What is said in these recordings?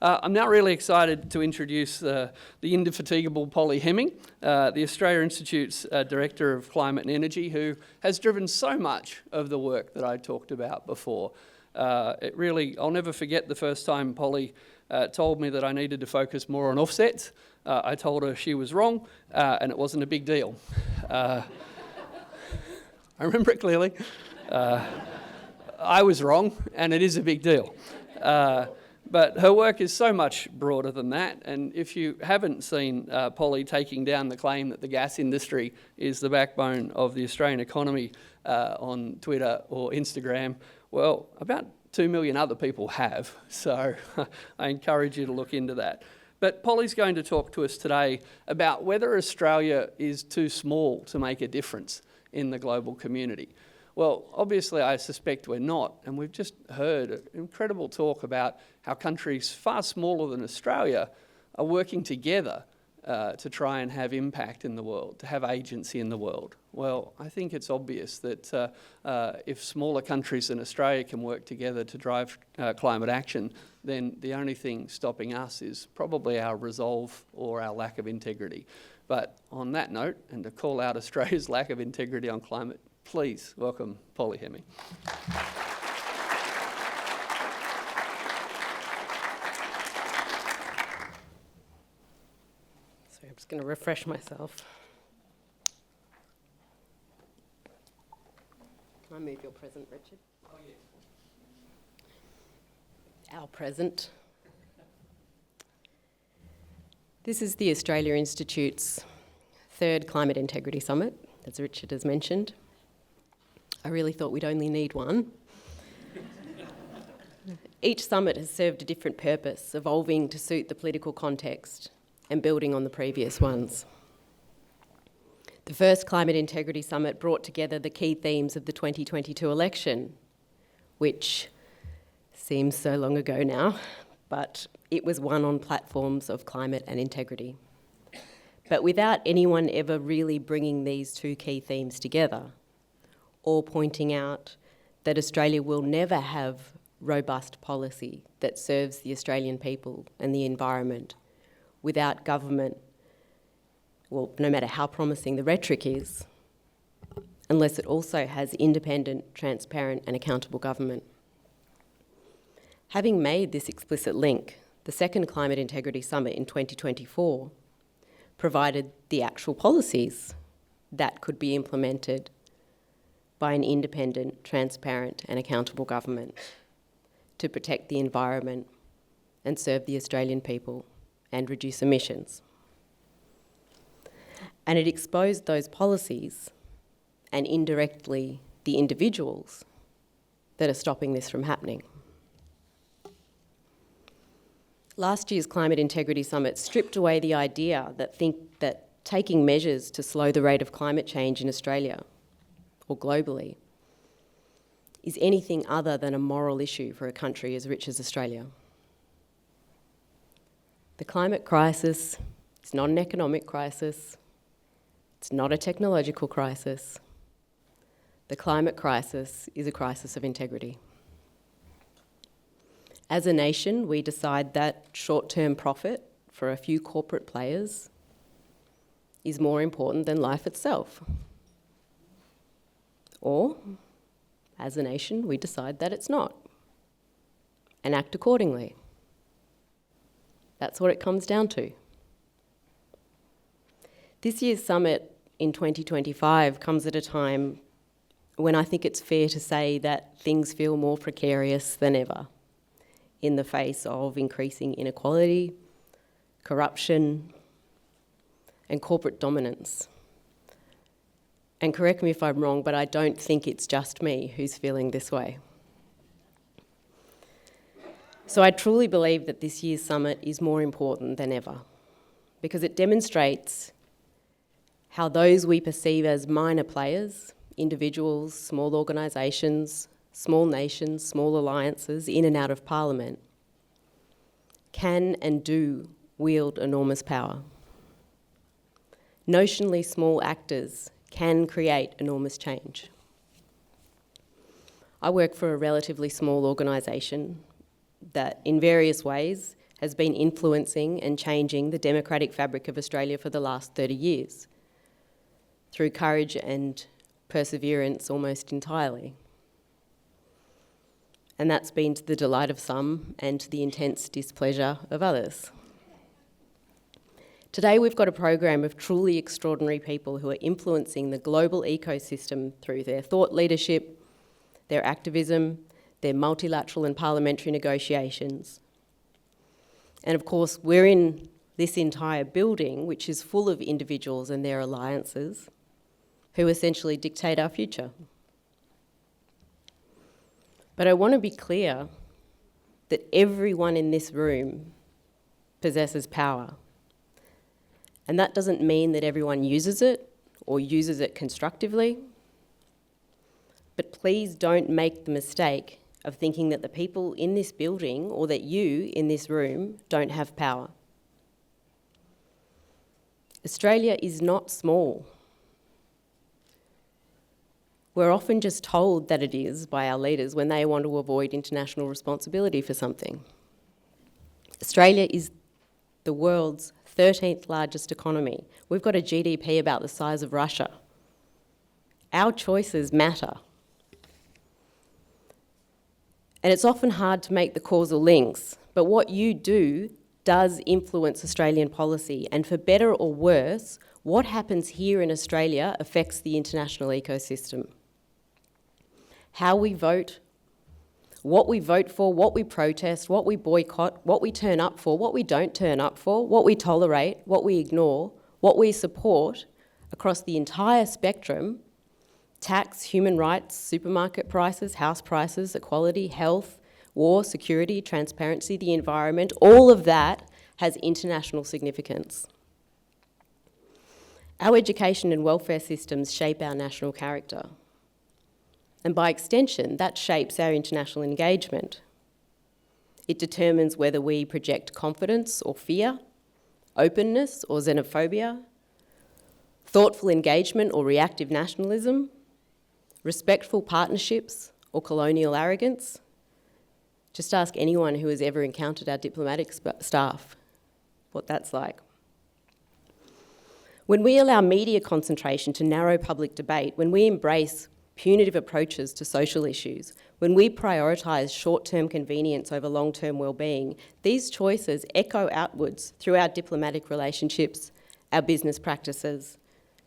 I'm now really excited to introduce the indefatigable Polly Hemming, the Australia Institute's Director of Climate and Energy, who has driven so much of the work that I talked about before. I'll never forget the first time Polly told me that I needed to focus more on offsets. I told her she was wrong, and it wasn't a big deal. I remember it clearly. I was wrong, and it is a big deal. But her work is so much broader than that, and if you haven't seen Polly taking down the claim that the gas industry is the backbone of the Australian economy on Twitter or Instagram, well, about 2 million other people have, so I encourage you to look into that. But Polly's going to talk to us today about whether Australia is too small to make a difference in the global community. Well, obviously I suspect we're not, and we've just heard an incredible talk about how countries far smaller than Australia are working together to try and have impact in the world, to have agency in the world. Well, I think it's obvious that if smaller countries than Australia can work together to drive climate action, then the only thing stopping us is probably our resolve or our lack of integrity. But on that note, and to call out Australia's lack of integrity on climate, please welcome Polly Hemming. Sorry, I'm just going to refresh myself. Can I move your present, Richard? Oh, yes. Our present. This is the Australia Institute's third Climate Integrity Summit, as Richard has mentioned. I really thought we'd only need one. Each summit has served a different purpose, evolving to suit the political context and building on the previous ones. The first Climate Integrity Summit brought together the key themes of the 2022 election, which seems so long ago now, but it was won on platforms of climate and integrity. But without anyone ever really bringing these two key themes together, or pointing out that Australia will never have robust policy that serves the Australian people and the environment without government, well, no matter how promising the rhetoric is, unless it also has independent, transparent and accountable government. Having made this explicit link, the second Climate Integrity Summit in 2024 provided the actual policies that could be implemented by an independent, transparent and accountable government to protect the environment and serve the Australian people and reduce emissions. And it exposed those policies and indirectly the individuals that are stopping this from happening. Last year's Climate Integrity Summit stripped away the idea that taking measures to slow the rate of climate change in Australia or globally is anything other than a moral issue for a country as rich as Australia. The climate crisis is not an economic crisis. It's not a technological crisis. The climate crisis is a crisis of integrity. As a nation, we decide that short-term profit for a few corporate players is more important than life itself. Or, as a nation, we decide that it's not, and act accordingly. That's what it comes down to. This year's summit in 2025 comes at a time when I think it's fair to say that things feel more precarious than ever in the face of increasing inequality, corruption, and corporate dominance. And correct me if I'm wrong, but I don't think it's just me who's feeling this way. So I truly believe that this year's summit is more important than ever because it demonstrates how those we perceive as minor players, individuals, small organisations, small nations, small alliances in and out of Parliament, can and do wield enormous power. Notionally small actors can create enormous change. I work for a relatively small organisation that in various ways has been influencing and changing the democratic fabric of Australia for the last 30 years, through courage and perseverance almost entirely. And that's been to the delight of some and to the intense displeasure of others. Today we've got a program of truly extraordinary people who are influencing the global ecosystem through their thought leadership, their activism, their multilateral and parliamentary negotiations. And of course, we're in this entire building, which is full of individuals and their alliances, who essentially dictate our future. But I want to be clear that everyone in this room possesses power. And that doesn't mean that everyone uses it or uses it constructively. But please don't make the mistake of thinking that the people in this building or that you in this room don't have power. Australia is not small. We're often just told that it is by our leaders when they want to avoid international responsibility for something. Australia is the world's 13th largest economy. We've got a GDP about the size of Russia. Our choices matter. And it's often hard to make the causal links, but what you do does influence Australian policy, and for better or worse, what happens here in Australia affects the international ecosystem. How we vote, what we vote for, what we protest, what we boycott, what we turn up for, what we don't turn up for, what we tolerate, what we ignore, what we support across the entire spectrum: tax, human rights, supermarket prices, house prices, equality, health, war, security, transparency, the environment, all of that has international significance. Our education and welfare systems shape our national character. And by extension, that shapes our international engagement. It determines whether we project confidence or fear, openness or xenophobia, thoughtful engagement or reactive nationalism, respectful partnerships or colonial arrogance. Just ask anyone who has ever encountered our diplomatic staff what that's like. When we allow media concentration to narrow public debate, when we embrace punitive approaches to social issues, when we prioritise short-term convenience over long-term well-being, these choices echo outwards through our diplomatic relationships, our business practices,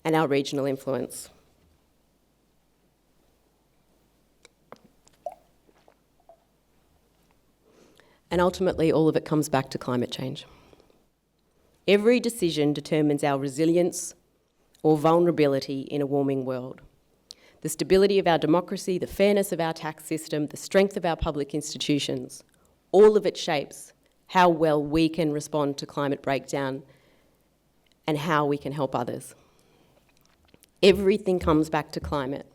and our regional influence. And ultimately, all of it comes back to climate change. Every decision determines our resilience or vulnerability in a warming world. The stability of our democracy, the fairness of our tax system, the strength of our public institutions, all of it shapes how well we can respond to climate breakdown and how we can help others. Everything comes back to climate,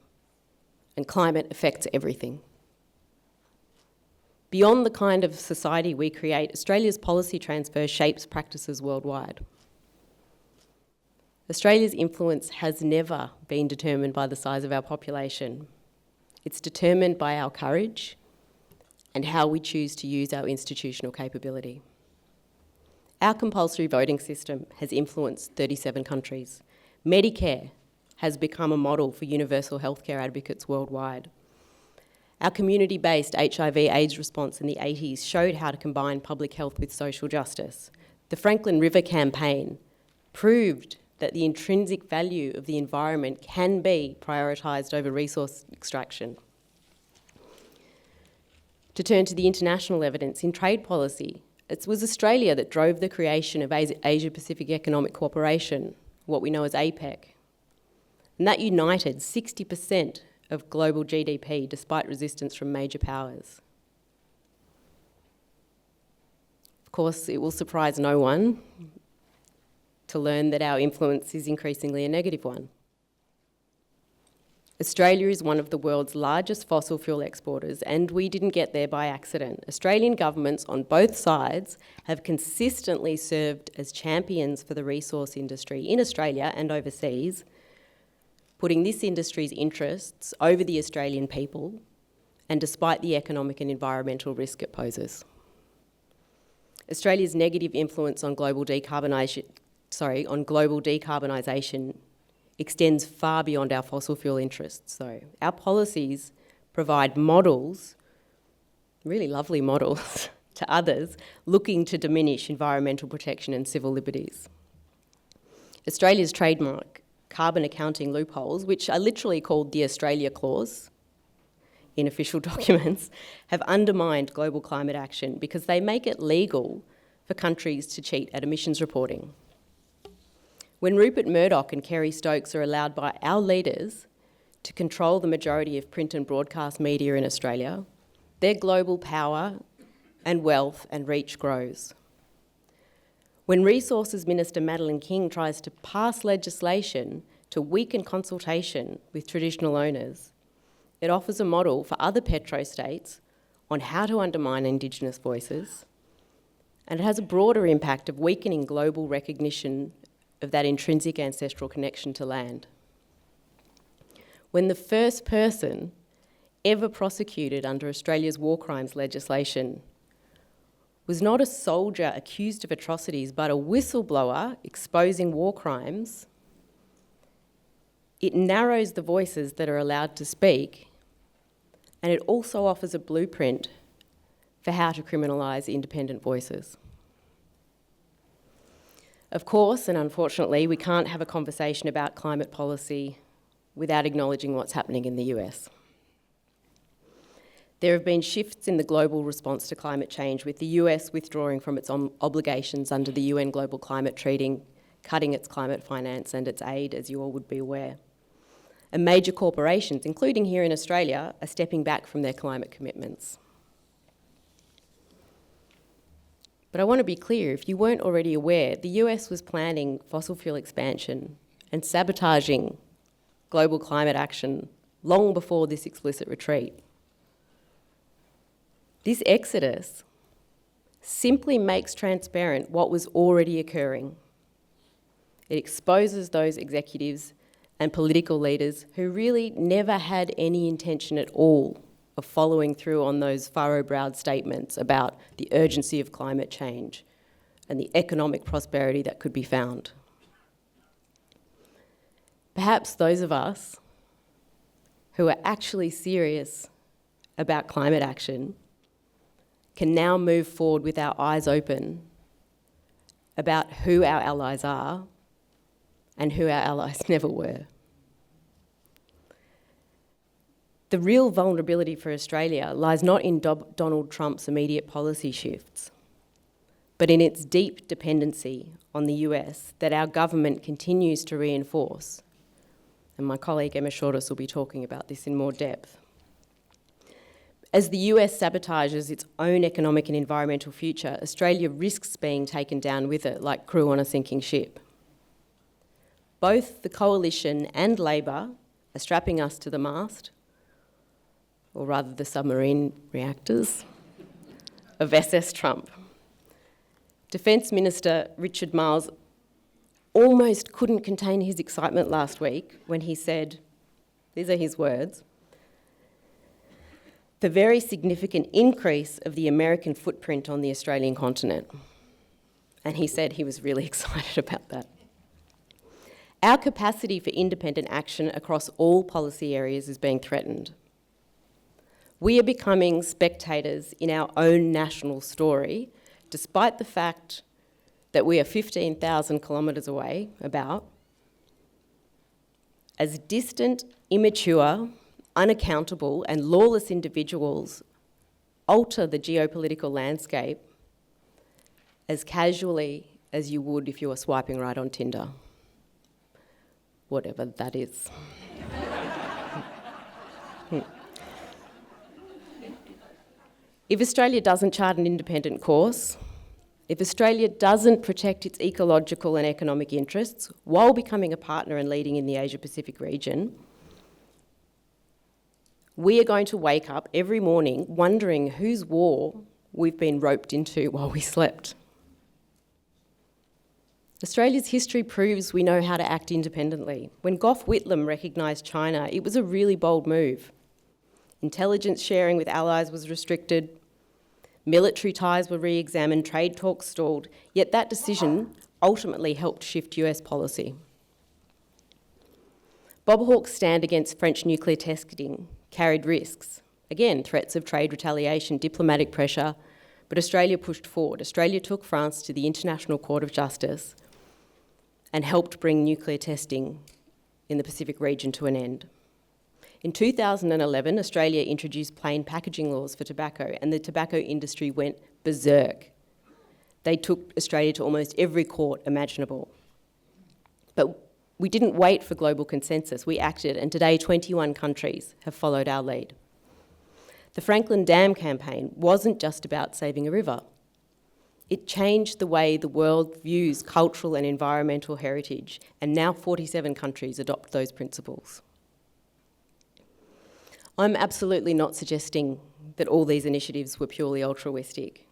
and climate affects everything. Beyond the kind of society we create, Australia's policy transfer shapes practices worldwide. Australia's influence has never been determined by the size of our population. It's determined by our courage and how we choose to use our institutional capability. Our compulsory voting system has influenced 37 countries. Medicare has become a model for universal healthcare advocates worldwide. Our community-based HIV/AIDS response in the 80s showed how to combine public health with social justice. The Franklin River campaign proved that the intrinsic value of the environment can be prioritised over resource extraction. To turn to the international evidence, in trade policy, it was Australia that drove the creation of Asia-Pacific Economic Cooperation, what we know as APEC. And that united 60% of global GDP despite resistance from major powers. Of course, it will surprise no one to learn that our influence is increasingly a negative one. Australia is one of the world's largest fossil fuel exporters, and we didn't get there by accident. Australian governments on both sides have consistently served as champions for the resource industry in Australia and overseas, putting this industry's interests over the Australian people, and despite the economic and environmental risk it poses. Australia's negative influence on global decarbonisation extends far beyond our fossil fuel interests. So our policies provide models, really lovely models, to others looking to diminish environmental protection and civil liberties. Australia's trademark carbon accounting loopholes, which are literally called the Australia Clause in official documents, have undermined global climate action because they make it legal for countries to cheat at emissions reporting. When Rupert Murdoch and Kerry Stokes are allowed by our leaders to control the majority of print and broadcast media in Australia, their global power and wealth and reach grows. When Resources Minister Madeleine King tries to pass legislation to weaken consultation with traditional owners, it offers a model for other petrostates on how to undermine Indigenous voices, and it has a broader impact of weakening global recognition of that intrinsic ancestral connection to land. When the first person ever prosecuted under Australia's war crimes legislation was not a soldier accused of atrocities, but a whistleblower exposing war crimes, it narrows the voices that are allowed to speak, and it also offers a blueprint for how to criminalise independent voices. Of course, and unfortunately, we can't have a conversation about climate policy without acknowledging what's happening in the US. There have been shifts in the global response to climate change, with the US withdrawing from its obligations under the UN Global Climate Treaty, cutting its climate finance and its aid, as you all would be aware. And major corporations, including here in Australia, are stepping back from their climate commitments. But I want to be clear, if you weren't already aware, the US was planning fossil fuel expansion and sabotaging global climate action long before this explicit retreat. This exodus simply makes transparent what was already occurring. It exposes those executives and political leaders who really never had any intention at all of following through on those furrow-browed statements about the urgency of climate change and the economic prosperity that could be found. Perhaps those of us who are actually serious about climate action can now move forward with our eyes open about who our allies are and who our allies never were. The real vulnerability for Australia lies not in Donald Trump's immediate policy shifts, but in its deep dependency on the US that our government continues to reinforce. And my colleague Emma Shortis will be talking about this in more depth. As the US sabotages its own economic and environmental future, Australia risks being taken down with it like crew on a sinking ship. Both the Coalition and Labor are strapping us to the mast, or rather the submarine reactors, of SS Trump. Defence Minister Richard Marles almost couldn't contain his excitement last week when he said, these are his words, "the very significant increase of the American footprint on the Australian continent." And he said he was really excited about that. Our capacity for independent action across all policy areas is being threatened. We are becoming spectators in our own national story, despite the fact that we are 15,000 kilometres away, as distant, immature, unaccountable and lawless individuals alter the geopolitical landscape as casually as you would if you were swiping right on Tinder. Whatever that is. If Australia doesn't chart an independent course, if Australia doesn't protect its ecological and economic interests while becoming a partner and leading in the Asia-Pacific region, we are going to wake up every morning wondering whose war we've been roped into while we slept. Australia's history proves we know how to act independently. When Gough Whitlam recognised China, it was a really bold move. Intelligence sharing with allies was restricted. Military ties were re-examined, trade talks stalled, yet that decision ultimately helped shift US policy. Bob Hawke's stand against French nuclear testing carried risks. Again, threats of trade retaliation, diplomatic pressure, but Australia pushed forward. Australia took France to the International Court of Justice and helped bring nuclear testing in the Pacific region to an end. In 2011, Australia introduced plain packaging laws for tobacco, and the tobacco industry went berserk. They took Australia to almost every court imaginable. But we didn't wait for global consensus, we acted, and today 21 countries have followed our lead. The Franklin Dam campaign wasn't just about saving a river. It changed the way the world views cultural and environmental heritage, and now 47 countries adopt those principles. I'm absolutely not suggesting that all these initiatives were purely altruistic.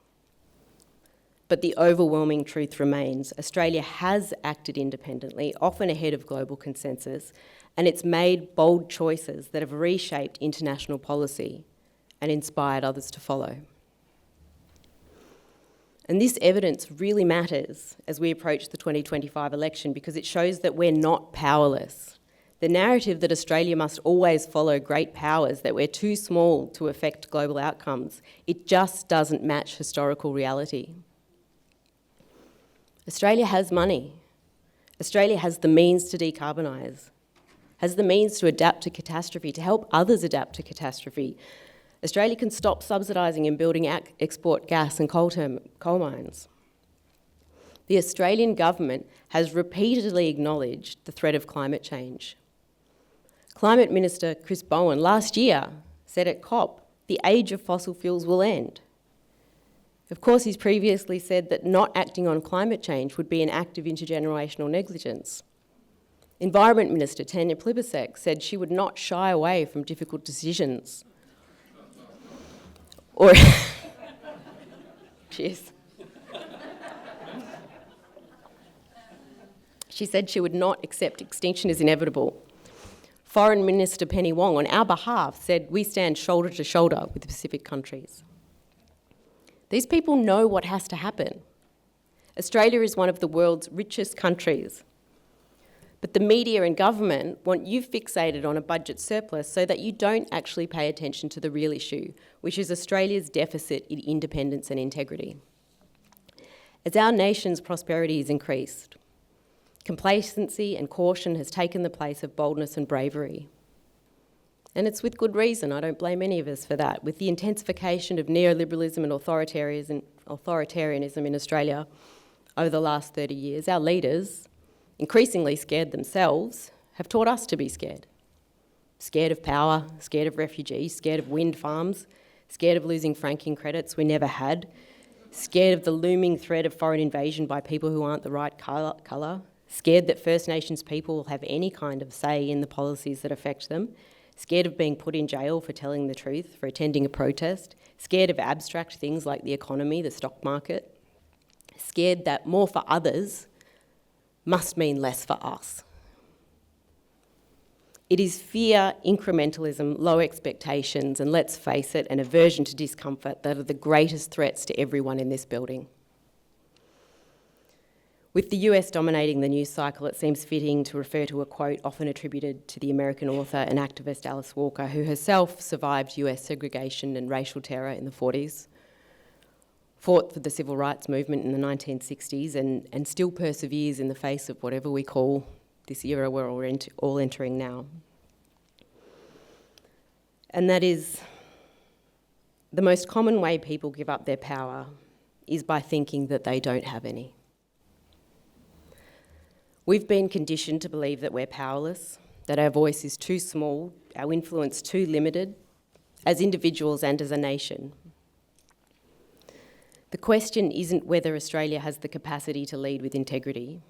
But the overwhelming truth remains, Australia has acted independently, often ahead of global consensus, and it's made bold choices that have reshaped international policy and inspired others to follow. And this evidence really matters as we approach the 2025 election because it shows that we're not powerless. The narrative that Australia must always follow great powers, that we're too small to affect global outcomes, it just doesn't match historical reality. Australia has money. Australia has the means to decarbonise, has the means to adapt to catastrophe, to help others adapt to catastrophe. Australia can stop subsidising and building export gas and coal mines. The Australian government has repeatedly acknowledged the threat of climate change. Climate Minister Chris Bowen last year said at COP, the age of fossil fuels will end. Of course, he's previously said that not acting on climate change would be an act of intergenerational negligence. Environment Minister Tanya Plibersek said she would not shy away from difficult decisions. Or, cheers. She said she would not accept extinction as inevitable. Foreign Minister Penny Wong, on our behalf, said we stand shoulder to shoulder with the Pacific countries. These people know what has to happen. Australia is one of the world's richest countries. But the media and government want you fixated on a budget surplus so that you don't actually pay attention to the real issue, which is Australia's deficit in independence and integrity. As our nation's prosperity has increased, complacency and caution has taken the place of boldness and bravery. And it's with good reason, I don't blame any of us for that. With the intensification of neoliberalism and authoritarianism in Australia over the last 30 years, our leaders, increasingly scared themselves, have taught us to be scared. Scared of power, scared of refugees, scared of wind farms, scared of losing franking credits we never had, scared of the looming threat of foreign invasion by people who aren't the right colour, scared that First Nations people will have any kind of say in the policies that affect them, scared of being put in jail for telling the truth, for attending a protest, scared of abstract things like the economy, the stock market, scared that more for others must mean less for us. It is fear, incrementalism, low expectations, and let's face it, an aversion to discomfort that are the greatest threats to everyone in this building. With the US dominating the news cycle, it seems fitting to refer to a quote often attributed to the American author and activist Alice Walker, who herself survived US segregation and racial terror in the 40s, fought for the civil rights movement in the 1960s, and still perseveres in the face of whatever we call this era we're all entering now. And that is, the most common way people give up their power is by thinking that they don't have any. We've been conditioned to believe that we're powerless, that our voice is too small, our influence too limited, as individuals and as a nation. The question isn't whether Australia has the capacity to lead with integrity.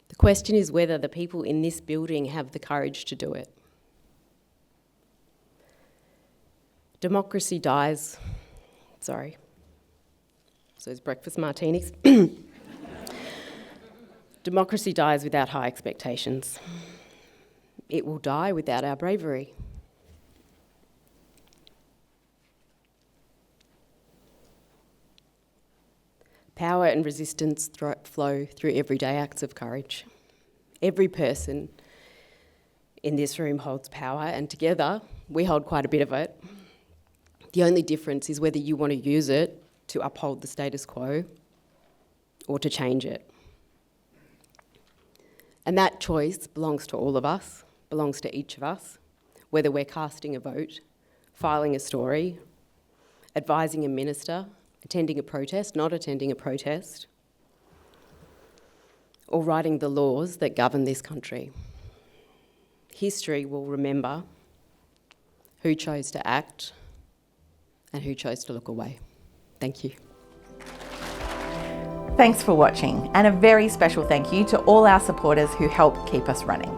The question is whether the people in this building have the courage to do it. Democracy dies. Sorry. So it's breakfast martinis. Democracy dies without high expectations. It will die without our bravery. Power and resistance flow through everyday acts of courage. Every person in this room holds power, and together we hold quite a bit of it. The only difference is whether you want to use it to uphold the status quo or to change it. And that choice belongs to all of us, belongs to each of us, whether we're casting a vote, filing a story, advising a minister, attending a protest, not attending a protest, or writing the laws that govern this country. History will remember who chose to act and who chose to look away. Thank you. Thanks for watching, and a very special thank you to all our supporters who help keep us running.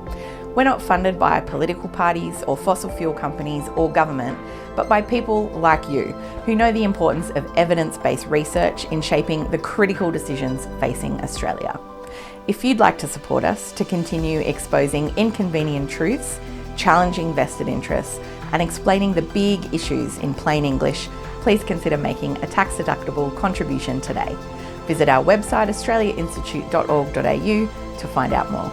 We're not funded by political parties or fossil fuel companies or government, but by people like you who know the importance of evidence-based research in shaping the critical decisions facing Australia. If you'd like to support us to continue exposing inconvenient truths, challenging vested interests, and explaining the big issues in plain English, please consider making a tax-deductible contribution today. Visit our website australiainstitute.org.au to find out more.